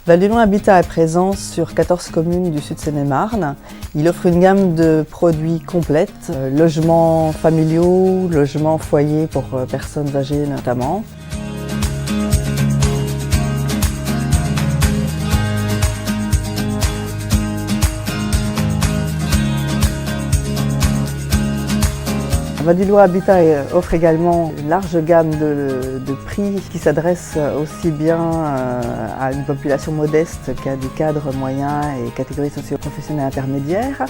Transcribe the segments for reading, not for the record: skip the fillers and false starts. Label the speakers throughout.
Speaker 1: Val-du-Loing Habitat est présent sur 14 communes du sud Seine-et-Marne. Il offre une gamme de produits complète, logements familiaux, logements foyers pour personnes âgées notamment. Val-du-Loing Habitat offre également une large gamme de prix qui s'adresse aussi bien à une population modeste qu'à des cadres moyens et catégories socio-professionnelles intermédiaires.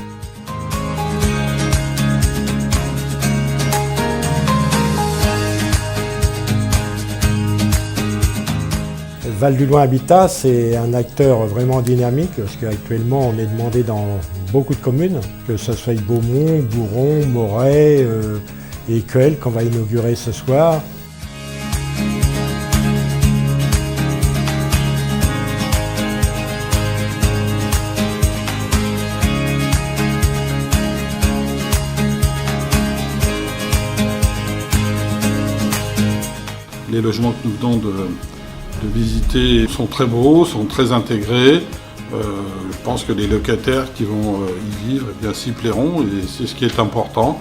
Speaker 2: Val-du-Loing Habitat, c'est un acteur vraiment dynamique parce qu'actuellement on est demandé dans beaucoup de communes, que ce soit Beaumont, Bourron, Moret et Quel qu'on va inaugurer ce soir.
Speaker 3: Les logements que nous venons de visiter sont très beaux, sont très intégrés. Je pense que les locataires qui vont y vivre eh bien, s'y plairont et c'est ce qui est important.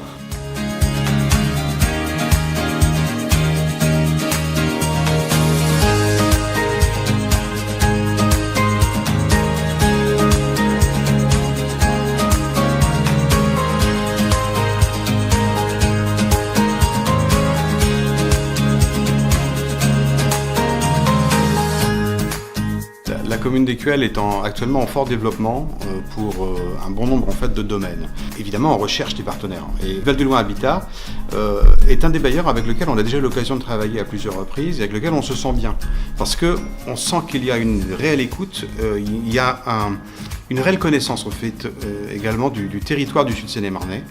Speaker 4: La commune d'Écuelles est actuellement en fort développement pour un bon nombre de domaines. Évidemment, on recherche des partenaires. Et Val-du-Loing Habitat est un des bailleurs avec lequel on a déjà eu l'occasion de travailler à plusieurs reprises et avec lequel on se sent bien. Parce qu'on sent qu'il y a une réelle écoute, il y a une réelle connaissance également du territoire du sud Seine-et-Marnais.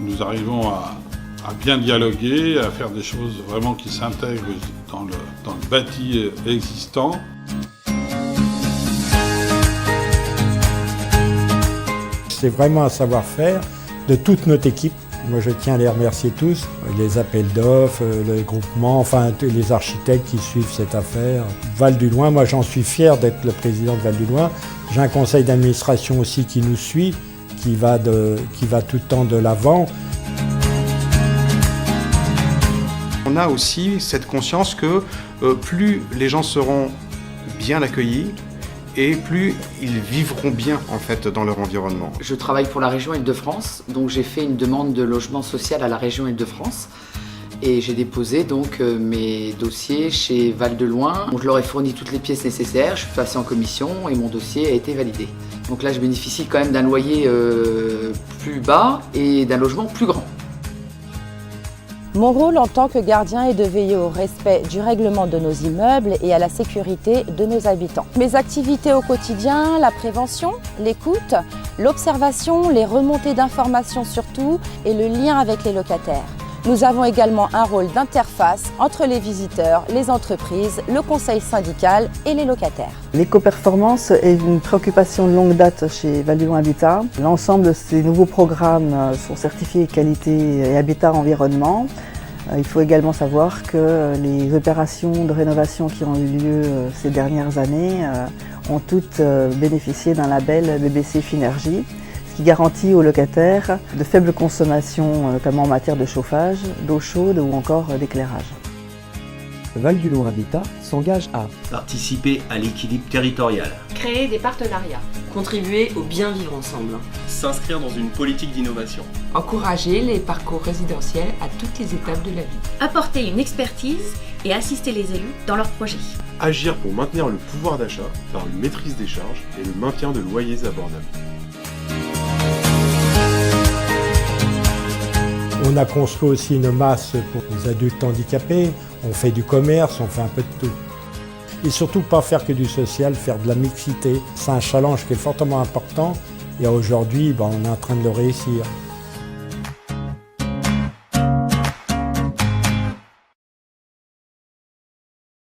Speaker 3: Nous arrivons à bien dialoguer, à faire des choses vraiment qui s'intègrent dans le bâti existant.
Speaker 2: C'est vraiment un savoir-faire de toute notre équipe. Moi, je tiens à les remercier tous, les appels d'offres, le groupement, enfin les architectes qui suivent cette affaire. Val-du-Loing, moi j'en suis fier d'être le président de Val-du-Loing. J'ai un conseil d'administration aussi qui nous suit, qui va tout le temps de l'avant.
Speaker 4: On a aussi cette conscience que plus les gens seront bien accueillis, et plus ils vivront bien dans leur environnement.
Speaker 5: Je travaille pour la région Île-de-France, donc j'ai fait une demande de logement social à la région Île-de-France et j'ai déposé donc mes dossiers chez Val-de-Loing. Je leur ai fourni toutes les pièces nécessaires, je suis passé en commission et mon dossier a été validé. Donc là je bénéficie quand même d'un loyer plus bas et d'un logement plus grand.
Speaker 6: Mon rôle en tant que gardien est de veiller au respect du règlement de nos immeubles et à la sécurité de nos habitants. Mes activités au quotidien, la prévention, l'écoute, l'observation, les remontées d'informations surtout et le lien avec les locataires. Nous avons également un rôle d'interface entre les visiteurs, les entreprises, le conseil syndical et les locataires.
Speaker 1: L'éco-performance est une préoccupation de longue date chez Val-du-Loing Habitat. L'ensemble de ces nouveaux programmes sont certifiés qualité et habitat environnement. Il faut également savoir que les opérations de rénovation qui ont eu lieu ces dernières années ont toutes bénéficié d'un label BBC Finergie, qui garantit aux locataires de faibles consommations, notamment en matière de chauffage, d'eau chaude ou encore d'éclairage.
Speaker 7: Val-du-Loing Habitat s'engage à
Speaker 8: participer à l'équilibre territorial,
Speaker 9: créer des partenariats,
Speaker 10: contribuer au bien vivre ensemble,
Speaker 11: s'inscrire dans une politique d'innovation,
Speaker 12: encourager les parcours résidentiels à toutes les étapes de la vie,
Speaker 9: apporter une expertise et assister les élus dans leurs projets,
Speaker 13: agir pour maintenir le pouvoir d'achat par une maîtrise des charges et le maintien de loyers abordables.
Speaker 2: On a construit aussi une masse pour les adultes handicapés, on fait du commerce, on fait un peu de tout. Et surtout pas faire que du social, faire de la mixité. C'est un challenge qui est fortement important et aujourd'hui on est en train de le réussir.